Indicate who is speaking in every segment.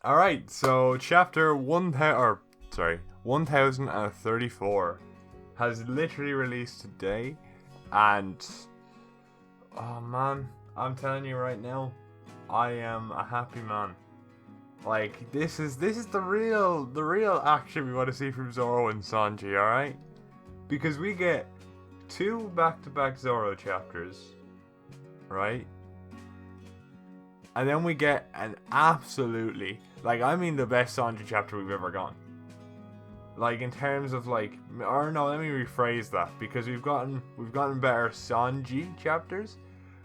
Speaker 1: Alright, so chapter 1034 has literally released today, and oh man, I'm telling you right now, I am a happy man. Like this is the real action we want to see from Zoro and Sanji, alright? Because we get two back-to-back Zoro chapters, right? And then we get an absolutely, like, I mean the best Sanji chapter we've ever gotten. Like, in terms of, like, or no, let me rephrase that, because we've gotten better Sanji chapters,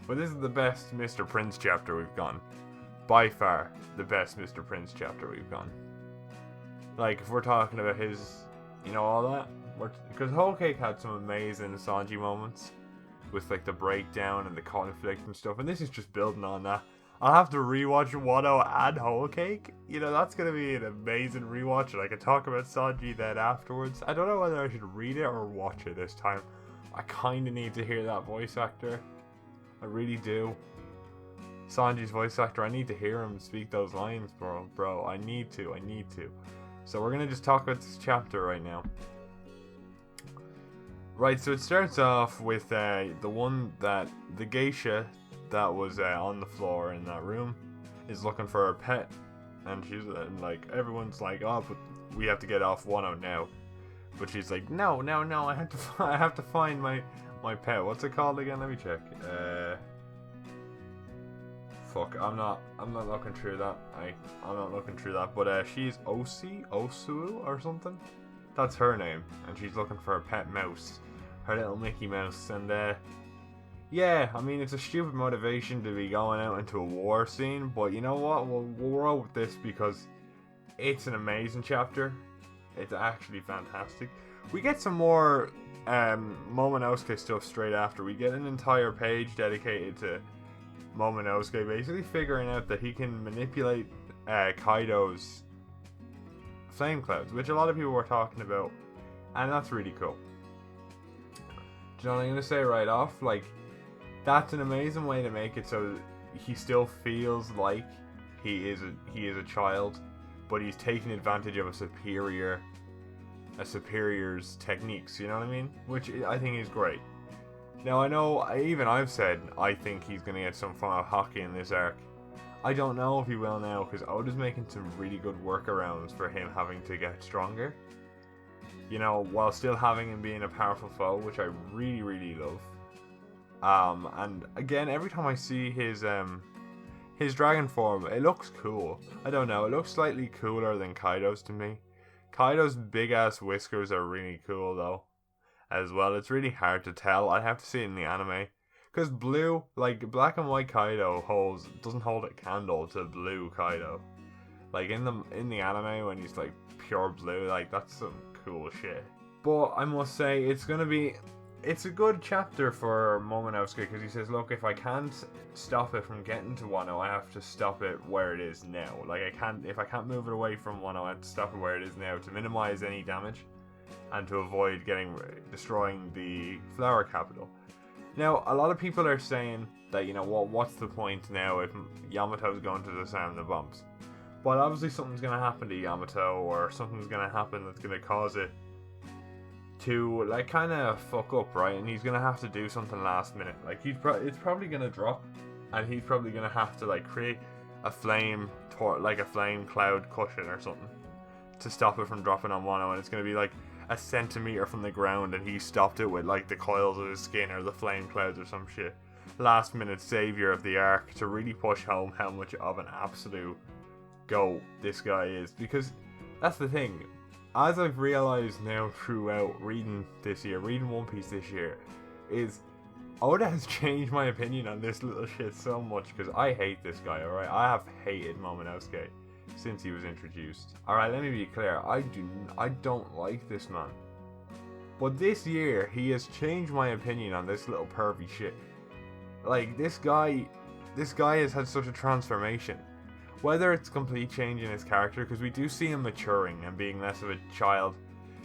Speaker 1: but this is the best Mr. Prince chapter we've gotten. By far, the best Mr. Prince chapter we've gotten. Like, if we're talking about his, all that, because Whole Cake had some amazing Sanji moments, with, like, the breakdown and the conflict and stuff, and this is just building on that. I'll have to rewatch Wano and Whole Cake. That's gonna be an amazing rewatch, and I can talk about Sanji then afterwards. I don't know whether I should read it or watch it this time. I kinda need to hear that voice actor. I really do. Sanji's voice actor, I need to hear him speak those lines, bro. I need to. So we're gonna just talk about this chapter right now. Right, so it starts off with the geisha that was on the floor in that room is looking for her pet, and she's like, everyone's like, oh, but we have to get off Wano now, but she's like, no, I have to find my pet. What's it called again? Let me check. Fuck, I'm not looking through that. I'm not looking through that, but she's Osu or something. That's her name, and she's looking for her pet mouse, her little Mickey Mouse, and yeah, I mean, it's a stupid motivation to be going out into a war scene, but you know what? We'll roll with this because it's an amazing chapter. It's actually fantastic. We get some more Momonosuke stuff straight after. We get an entire page dedicated to Momonosuke basically figuring out that he can manipulate Kaido's flame clouds, which a lot of people were talking about, and that's really cool. Do you know what I'm going to say right off? Like, that's an amazing way to make it so he still feels like he is a child, but he's taking advantage of a superior's techniques. You know what I mean? Which I think is great. Now I know I've said I think he's gonna get some form of hockey in this arc. I don't know if he will now because Oda's making some really good workarounds for him having to get stronger. While still having him being a powerful foe, which I really really love. And again, every time I see his dragon form, it looks cool. I don't know, it looks slightly cooler than Kaido's to me. Kaido's big ass whiskers are really cool though, as well. It's really hard to tell. I have to see it in the anime, because blue, like black and white Kaido doesn't hold a candle to blue Kaido. Like in the anime when he's like pure blue, like that's some cool shit. But I must say it's a good chapter for Momonosuke because he says, look, if I can't stop it from getting to Wano, I have to stop it where it is now. Like, if I can't move it away from Wano, I have to stop it where it is now to minimize any damage and to avoid destroying the flower capital. Now, a lot of people are saying that, what's the point now if Yamato's going to disarm the bombs? But obviously something's going to happen to Yamato, or something's going to happen that's going to cause it to like kind of fuck up, right? And he's gonna have to do something last minute. Like it's probably gonna drop, and he's probably gonna have to like create a flame cloud cushion or something to stop it from dropping on Wano, and it's gonna be like a centimeter from the ground, and he stopped it with like the coils of his skin or the flame clouds or some shit. Last minute savior of the arc to really push home how much of an absolute goat this guy is, because that's the thing. As I've realised now throughout reading One Piece this year, is Oda has changed my opinion on this little shit so much, because I hate this guy, alright? I have hated Momonosuke since he was introduced. Alright, let me be clear, I don't like this man. But this year, he has changed my opinion on this little pervy shit. Like, this guy has had such a transformation. Whether it's a complete change in his character, because we do see him maturing and being less of a child.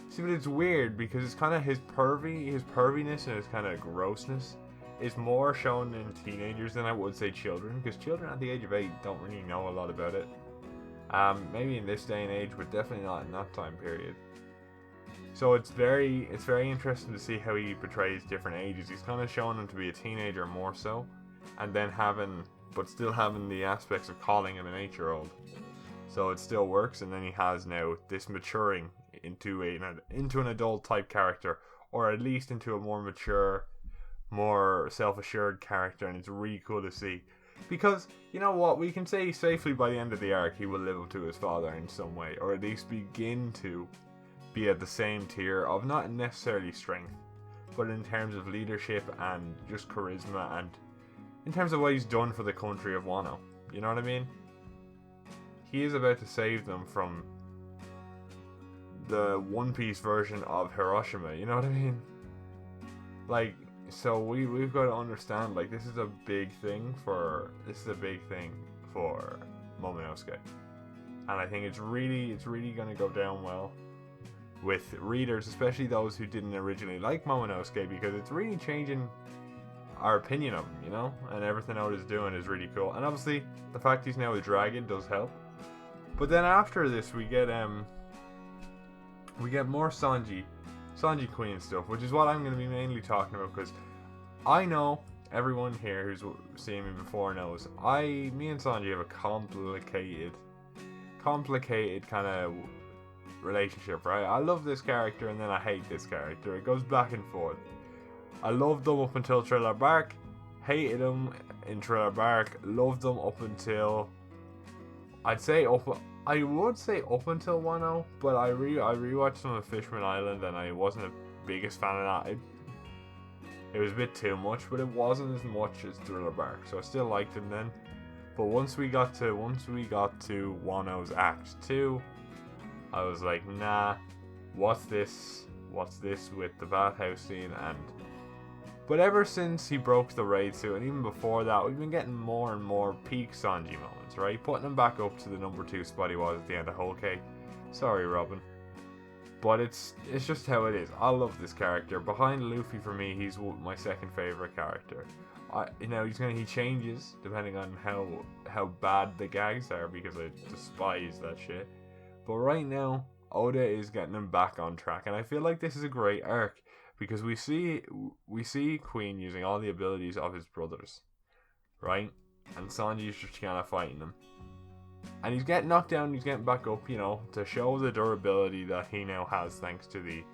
Speaker 1: See, but it's weird because it's kind of his perviness and his kind of grossness is more shown in teenagers than I would say children, because children at the age of 8 don't really know a lot about it. Maybe in this day and age, but definitely not in that time period. So it's very interesting to see how he portrays different ages. He's kind of showing him to be a teenager more so, and then still having the aspects of calling him an 8-year-old. So it still works, and then he has now this maturing into an adult type character, or at least into a more mature, more self-assured character, and it's really cool to see. Because, you know what, we can say safely by the end of the arc he will live up to his father in some way, or at least begin to be at the same tier of not necessarily strength, but in terms of leadership and just charisma, and in terms of what he's done for the country of Wano. You know what I mean? He is about to save them from the One Piece version of Hiroshima. You know what I mean? Like, so we've got to understand, like, this is a big thing for Momonosuke, and I think it's really going to go down well with readers, especially those who didn't originally like Momonosuke, because it's really changing our opinion of him, you know, and everything Oda's doing is really cool. And obviously the fact he's now a dragon does help. But then after this we get more Sanji Queen stuff, which is what I'm going to be mainly talking about, because I know everyone here who's seen me before knows me and Sanji have a complicated kind of relationship, right? I love this character and then I hate this character. It goes back and forth. I loved them up until Thriller Bark, hated them in Thriller Bark, loved them up until I would say up until Wano, but I rewatched some of Fishman Island and I wasn't the biggest fan of that. It was a bit too much, but it wasn't as much as Thriller Bark, so I still liked him then. But once we got to Wano's Act 2, I was like, nah, what's this with the bathhouse scene? But ever since he broke the raid suit, and even before that, we've been getting more and more peak Sanji moments, right? Putting him back up to the number 2 spot he was at the end of Whole Cake. Sorry, Robin. But it's just how it is. I love this character. Behind Luffy, for me, he's my second favorite character. He changes depending on how bad the gags are, because I despise that shit. But right now, Oda is getting him back on track, and I feel like this is a great arc because we see Queen using all the abilities of his brothers, right? And Sanji's just kind of fighting them, and he's getting knocked down. He's getting back up, to show the durability that he now has thanks to the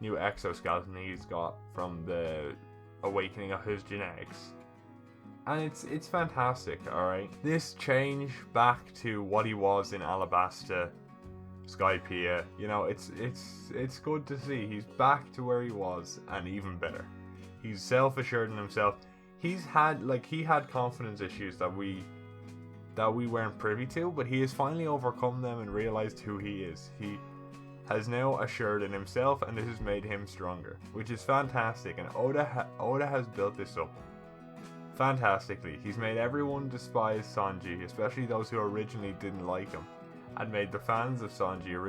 Speaker 1: new exoskeleton he's got from the awakening of his genetics. And it's fantastic, alright? This change back to what he was in Alabasta, Skypiea, it's good to see. He's back to where he was, and even better. He's self-assured in himself. He had confidence issues that we weren't privy to, but he has finally overcome them and realized who he is. He has now assured in himself, and this has made him stronger, which is fantastic. And Oda has built this up fantastically. He's made everyone despise Sanji, especially those who originally didn't like him, and made the fans of Sanji who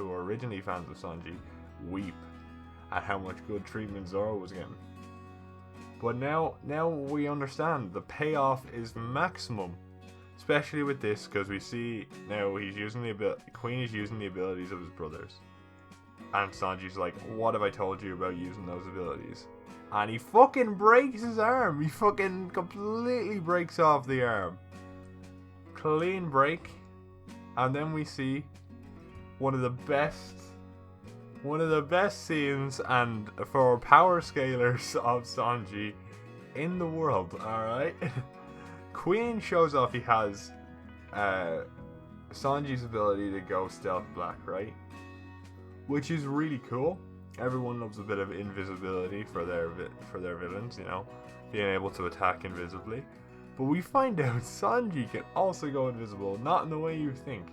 Speaker 1: were originally fans of Sanji, weep at how much good treatment Zoro was getting. But now we understand the payoff is maximum, especially with this, because we see now Queen is using the abilities of his brothers, and Sanji's like, what have I told you about using those abilities? And he fucking breaks his arm. He fucking completely breaks off the arm. Clean break. And then we see one of the best scenes and for power scalers of Sanji in the world, alright? Queen shows off he has Sanji's ability to go stealth black, right? Which is really cool. Everyone loves a bit of invisibility for their villains, being able to attack invisibly. But we find out Sanji can also go invisible, not in the way you think.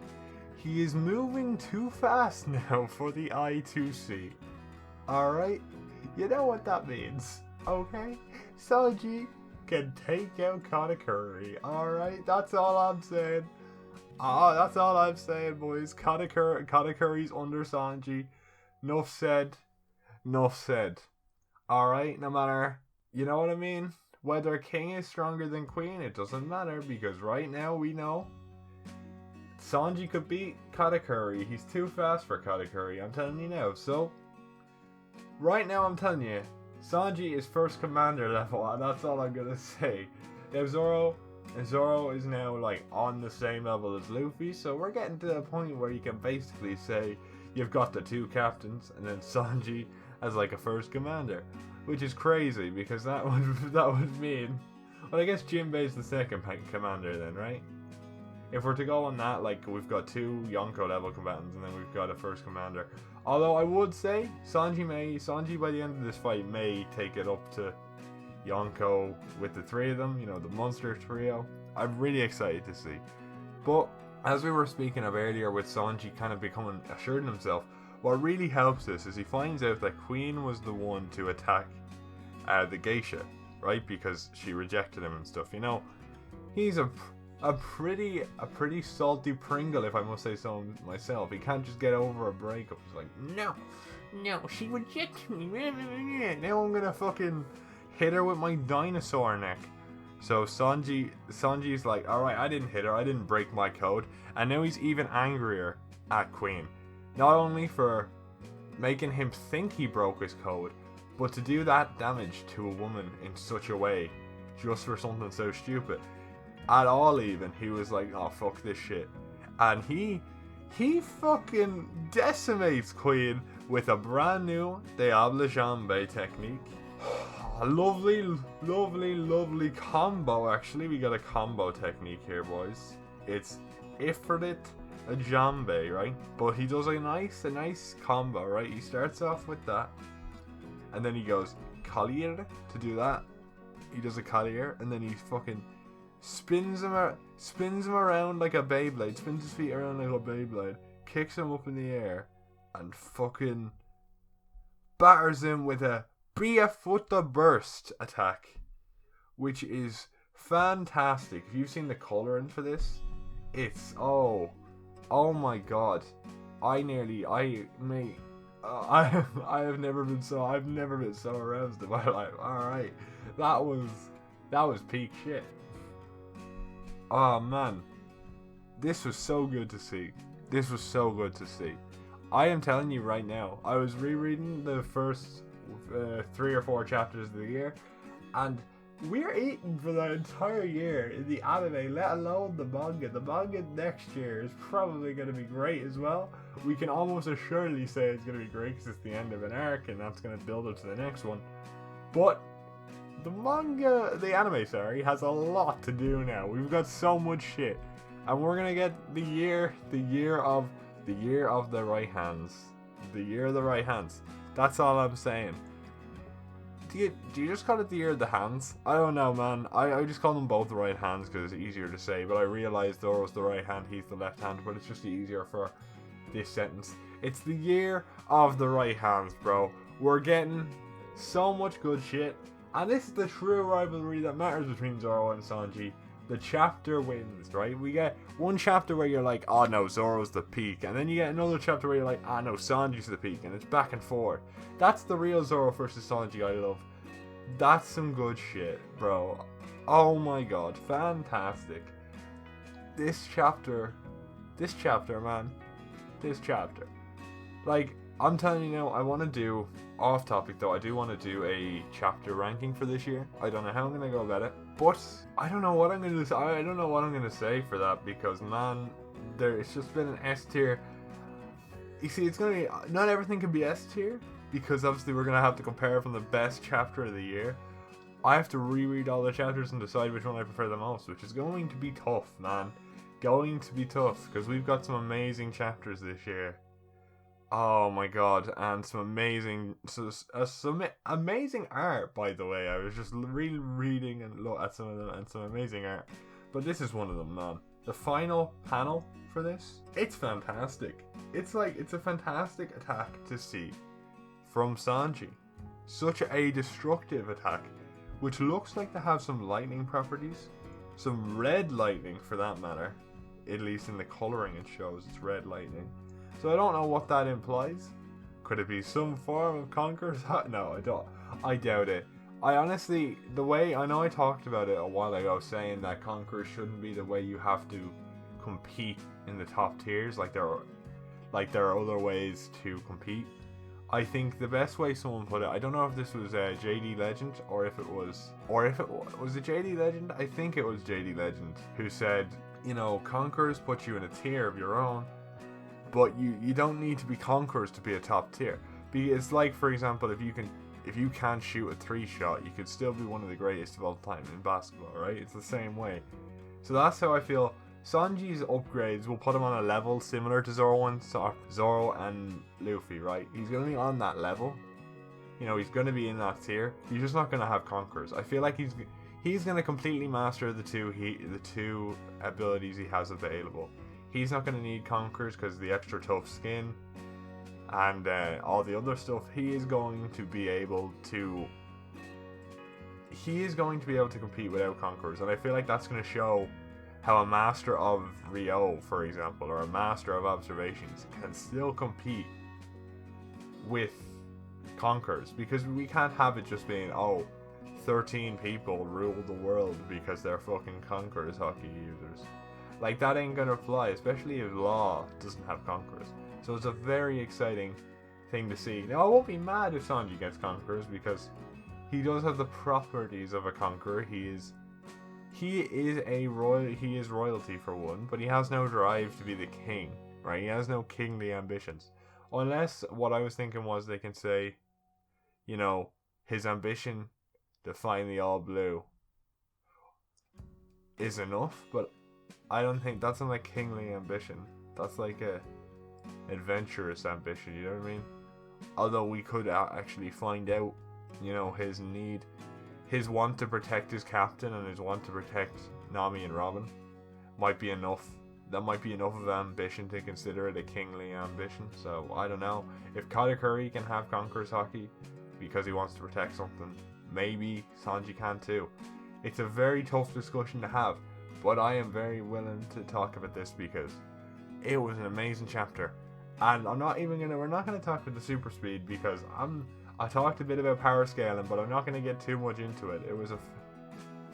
Speaker 1: He is moving too fast now for the eye to see. Alright? You know what that means, okay? Sanji can take out Katakuri, alright? That's all I'm saying. That's all I'm saying, boys. Katakuri's under Sanji. Enough said. Alright, no matter, you know what I mean? Whether King is stronger than Queen, it doesn't matter, because right now we know Sanji could beat Katakuri. He's too fast for Katakuri, I'm telling you now. So, right now I'm telling you, Sanji is first commander level, and that's all I'm gonna say. Now Zoro is now like on the same level as Luffy, so we're getting to a point where you can basically say you've got the two captains, and then Sanji as like a first commander, which is crazy because that would mean, well, I guess Jinbei's the second commander then, right? If we're to go on that, like, we've got two Yonko level combatants and then we've got a first commander. Although I would say Sanji by the end of this fight may take it up to Yonko with the three of them, you know, the monster trio. I'm really excited to see. But as we were speaking of earlier with Sanji kind of becoming assured in himself, what really helps this is he finds out that Queen was the one to attack the geisha, right? Because she rejected him and stuff, you know. He's a pretty salty Pringle, if I must say so myself. He can't just get over a breakup. He's like, no, she rejected me. Now I'm gonna fucking hit her with my dinosaur neck. So Sanji's like, alright, I didn't hit her, I didn't break my code. And now he's even angrier at Queen. Not only for making him think he broke his code, but to do that damage to a woman in such a way, just for something so stupid. At all even, he was like, oh fuck this shit. And he fucking decimates Queen with a brand new Diable Jambe technique. A lovely combo, actually. We got a combo technique here, boys. It's Ifrit a Jambe, right? But he does a nice combo, right? He starts off with that, and then he goes Collier to do that. He does a Collier, and then he fucking spins him around like a Beyblade, spins his feet around like a Beyblade, kicks him up in the air, and fucking batters him with a Biafuta Burst attack, which is fantastic. If you've seen the coloring for this, it's oh my god. I've never been so aroused in my life. Alright. That was peak shit. Oh man. This was so good to see. I am telling you right now, I was rereading the first 3 or 4 chapters of the year, and we're eating for the entire year in the anime, let alone the manga. The manga next year is probably going to be great as well. We can almost assuredly say it's going to be great because it's the end of an arc and that's going to build up to the next one. But the anime, has a lot to do now. We've got so much shit, and we're going to get the year of the right hands. The year of the right hands. That's all I'm saying. Do you just call it the year of the hands? I don't know, man. I just call them both the right hands because it's easier to say, but I realized Zoro's the right hand, he's the left hand, but it's just easier for this sentence. It's the year of the right hands, bro. We're getting so much good shit, and this is the true rivalry that matters between Zoro and Sanji. The chapter wins, right? We get one chapter where you're like, oh no, Zoro's the peak, and then you get another chapter where you're like, oh no, Sanji's the peak, and it's back and forth. That's the real Zoro versus Sanji I love. That's some good shit, bro. Oh my god, fantastic. This chapter, man. This chapter. Like, I'm telling you now, I want to do, off topic though, I do want to do a chapter ranking for this year. I don't know how I'm going to go about it, but I don't know what I'm going to say. I don't know what I'm going to say for that, because man, it's just been an S tier. You see, it's going to be, not everything can be S tier, because obviously we're going to have to compare from the best chapter of the year. I have to reread all the chapters and decide which one I prefer the most, which is going to be tough, man. Going to be tough, because we've got some amazing chapters this year. Oh my god, and some amazing art, by the way. I was just reading and look at some of them, and some amazing art. But this is one of them, man. The final panel for this, it's fantastic. It's a fantastic attack to see from Sanji. Such a destructive attack, which looks like to have some lightning properties. Some red lightning, for that matter. At least in the coloring it shows it's red lightning. So I don't know what that implies. Could it be some form of Conqueror's? No, I don't. I doubt it. I honestly, I know I talked about it a while ago, saying that Conqueror shouldn't be the way you have to compete in the top tiers. Like there are other ways to compete. I think the best way someone put it, I don't know if this was JD Legend or if it was it JD Legend? I think it was JD Legend who said, you know, conquerors put you in a tier of your own, but you don't need to be conquerors to be a top tier. It's like, for example, if you can't shoot a 3-shot, you could still be one of the greatest of all time in basketball, right? It's the same way. So that's how I feel. Sanji's upgrades will put him on a level similar to Zoro and Luffy, right? He's going to be on that level. You know, he's going to be in that tier. He's just not going to have conquerors. I feel like he's going to completely master the two abilities he has available. He's not going to need conquerors because of the extra tough skin and all the other stuff. He is going to be able to compete without conquerors, and I feel like that's going to show how a master of Rio, for example, or a master of observations can still compete with conquerors, because we can't have it just being 13 people rule the world because they're fucking conquerors hockey users. Like, that ain't gonna fly, especially if Law doesn't have conquerors. So it's a very exciting thing to see. Now, I won't be mad if Sanji gets conquerors, because he does have the properties of a conqueror. He is royalty for one, but he has no drive to be the king, right? He has no kingly ambitions. Unless what I was thinking was they can say, you know, his ambition to find the All Blue is enough, but I don't think that's not a kingly ambition. That's like a adventurous ambition, you know what I mean? Although we could actually find out, you know, his want to protect his captain and his want to protect Nami and Robin might be enough. That might be enough of ambition to consider it a kingly ambition. So I don't know. If Katakuri can have Conqueror's Hockey because he wants to protect something, maybe Sanji can too. It's a very tough discussion to have, but I am very willing to talk about this because it was an amazing chapter. And we're not gonna talk about the super speed because I talked a bit about power scaling, but I'm not going to get too much into it. It was a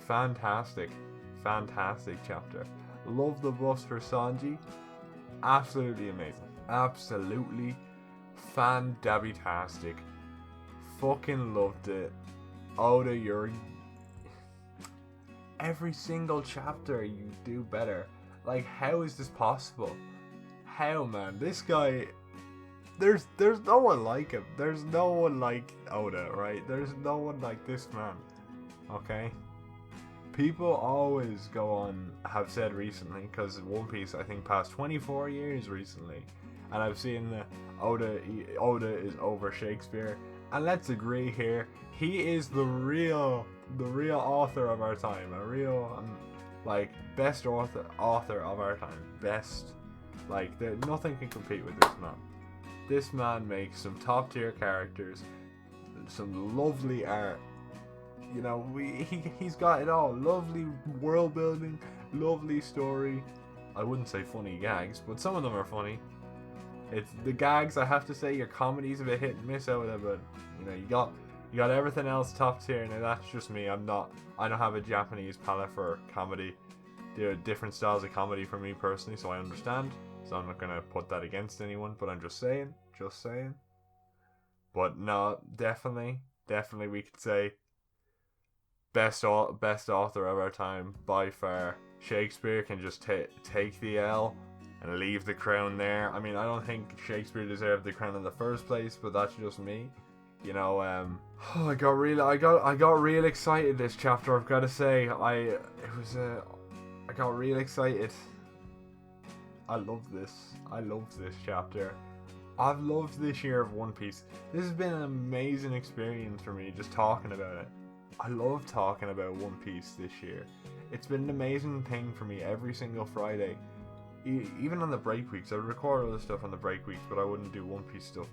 Speaker 1: fantastic chapter. Love the buffs for Sanji. Absolutely amazing. Absolutely fan-dabby-tastic. Fucking loved it. Oda, every single chapter you do better. Like, how is this possible? How, man? This guy... There's no one like him. There's no one like Oda, right? There's no one like this man. Okay? People always have said recently, because One Piece, I think, passed 24 years recently, and I've seen Oda is over Shakespeare, and let's agree here, he is the real author of our time, a real, best author of our time. Best. Like, nothing can compete with this man. This man makes some top tier characters, some lovely art. You know, he's got it all. Lovely world building, lovely story. I wouldn't say funny gags, but some of them are funny. It's the gags, I have to say, your comedy's a bit hit and miss out of it, but you know, you got everything else top tier. Now that's just me. I don't have a Japanese palate for comedy. There are different styles of comedy for me personally, so I understand. So I'm not gonna put that against anyone, but I'm just saying. But no, definitely we could say best author of our time by far. Shakespeare can just take the L and leave the crown there. I mean, I don't think Shakespeare deserved the crown in the first place, but that's just me. You know, I got real excited this chapter. I've got to say, I got real excited. I love this chapter. I've loved this year of One Piece. This has been an amazing experience for me, just talking about it. I love talking about One Piece this year. It's been an amazing thing for me every single Friday. Even on the break weeks. I would record other stuff on the break weeks, but I wouldn't do One Piece stuff.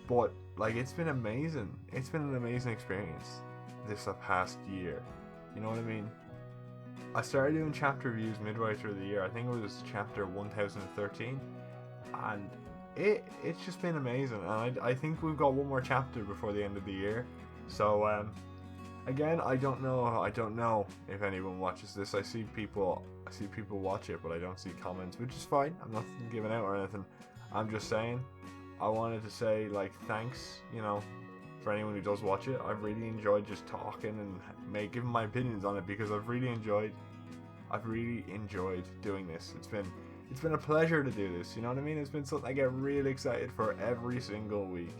Speaker 1: But, like, it's been amazing. It's been an amazing experience this past year. You know what I mean? I started doing chapter reviews midway through the year. I think it was chapter 1013, and it's just been amazing. And I think we've got one more chapter before the end of the year. So again, I don't know if anyone watches this. I see people I see people watch it, but I don't see comments, which is fine. I'm not giving out or anything. I'm just saying, I wanted to say, like, thanks, you know, for anyone who does watch it. I've really enjoyed just talking and giving my opinions on it, because I've really enjoyed doing this. It's been a pleasure to do this, you know what I mean? It's been something I get really excited for every single week.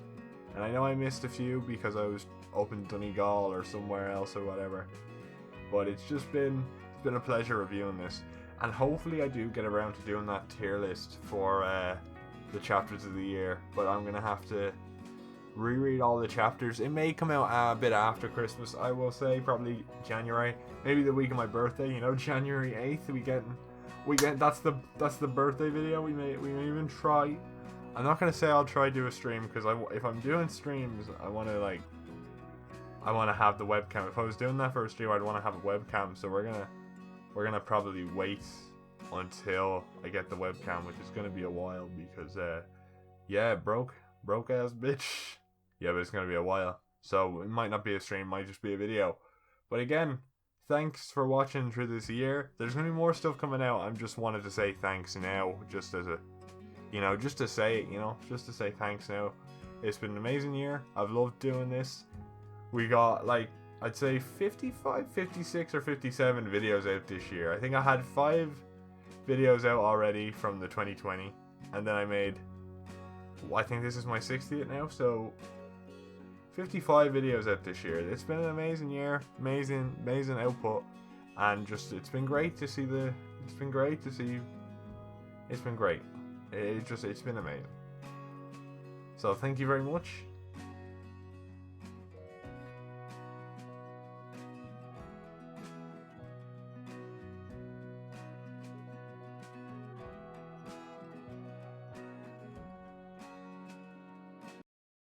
Speaker 1: And I know I missed a few because I was up in Donegal or somewhere else or whatever. But it's been a pleasure reviewing this. And hopefully I do get around to doing that tier list for the chapters of the year. But I'm going to have to reread all the chapters. It may come out a bit after Christmas, I will say, probably January, maybe the week of my birthday, you know, January 8th. We get that's the birthday video. We may even try. I'm not gonna say I'll try do a stream, because if I'm doing streams, I want to have the webcam. If I was doing that for a stream, I'd want to have a webcam. So we're gonna probably wait until I get the webcam, which is gonna be a while, because yeah, broke ass bitch. Yeah, but it's gonna be a while, so it might not be a stream, might just be a video. But again, thanks for watching through this year. There's gonna be more stuff coming out. I'm just wanted to say thanks now, just as a, you know, just to say it, you know, just to say thanks now. It's been an amazing year. I've loved doing this. We got, like, I'd say 55, 56 or 57 videos out this year. I think I had 5 videos out already from the 2020, and then I made, I think this is my 60th now, so 55 videos out this year. It's been an amazing year, amazing output, and just it's been great. It's been great. It's been amazing. So thank you very much.